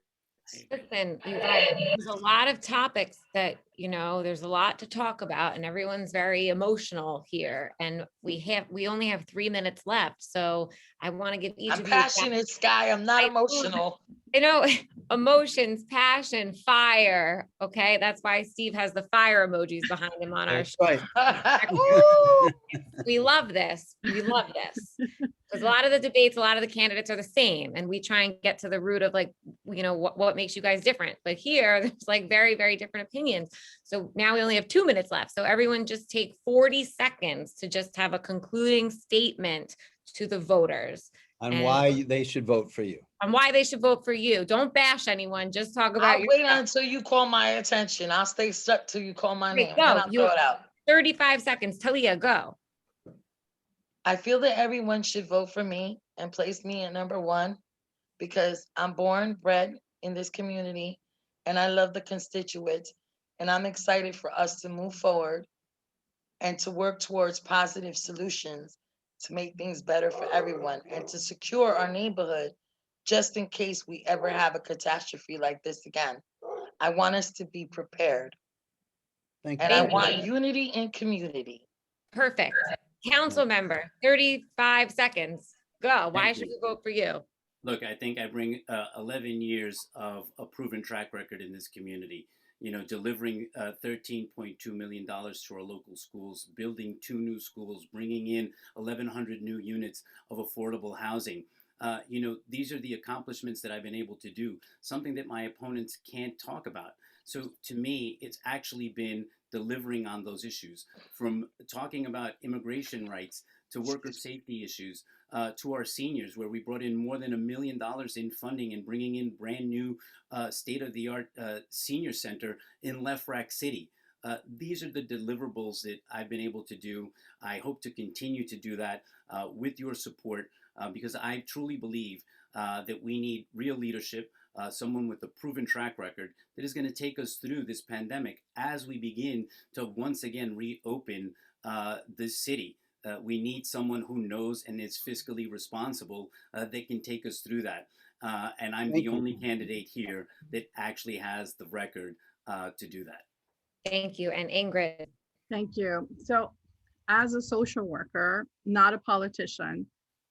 Listen, you guys, there's a lot of topics that, there's a lot to talk about and everyone's very emotional here. And we only have 3 minutes left. So I want to give each I'm of passionate, Sky. I'm not I know. emotional. Emotions, passion, fire. Okay. That's why Steve has the fire emojis behind him on our That's right. We love this. We love this. Because a lot of the debates, a lot of the candidates are the same. And we try and get to the root of what makes you guys different. But here, there's like very, very different opinions. So now we only have 2 minutes left. So everyone just take 40 seconds to just have a concluding statement to the voters. On why they should vote for you. On why they should vote for you. Don't bash anyone. Just talk about I'll wait until you call my attention. I'll stay stuck till you call my name. Go. Then I'll throw it out. 35 seconds. Talia, go. I feel that everyone should vote for me and place me at number 1 because I'm born, bred in this community, and I love the constituents, and I'm excited for us to move forward and to work towards positive solutions to make things better for everyone and to secure our neighborhood just in case we ever have a catastrophe like this again. I want us to be prepared. Thank And you. I want unity in community. Perfect. Council member, 35 seconds. Go. Why Thank should you. we vote for you? Look, I think I bring 11 years of a proven track record in this community. Delivering $13.2 million to our local schools, building 2 new schools, bringing in 1,100 new units of affordable housing. These are the accomplishments that I've been able to do, something that my opponents can't talk about. So to me, it's actually been delivering on those issues, from talking about immigration rights to worker safety issues, to our seniors, where we brought in more than $1 million in funding and bringing in brand new state-of-the-art senior center in Left Rack City. These are the deliverables that I've been able to do. I hope to continue to do that with your support, because I truly believe that we need real leadership, someone with a proven track record that is going to take us through this pandemic as we begin to once again reopen this city. We need someone who knows and is fiscally responsible that can take us through that. And I'm the only candidate here that actually has the record to do that. Thank you. And Ingrid. Thank you. So as a social worker, not a politician,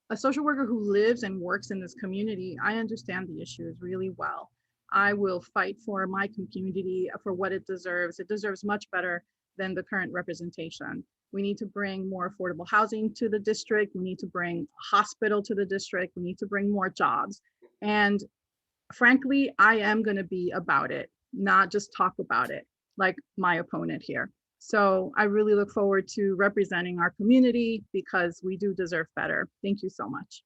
a social worker who lives and works in this community, I understand the issues really well. I will fight for my community for what it deserves. It deserves much better than the current representation. We need to bring more affordable housing to the district. We need to bring a hospital to the district. We need to bring more jobs. And frankly, I am going to be about it, not just talk about it like my opponent here. So I really look forward to representing our community because we do deserve better. Thank you so much.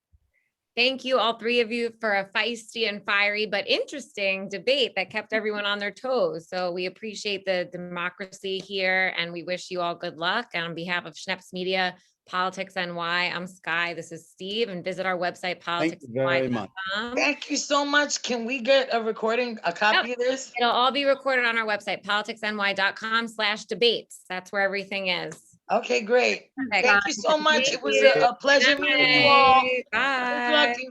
Thank you, all 3 of you, for a feisty and fiery but interesting debate that kept everyone on their toes. So we appreciate the democracy here and we wish you all good luck. And on behalf of Schneps Media, PoliticsNY, I'm Sky, this is Steve, and visit our website, Thank you very much. politicsny.com. Thank you so much. Can we get a recording, a copy of this? It'll all be recorded on our website, politicsny.com/debates. That's where everything is. Okay, great. Perfect. Thank you so much. It was Thank you. a pleasure Good meeting you all. night. Good luck. Bye.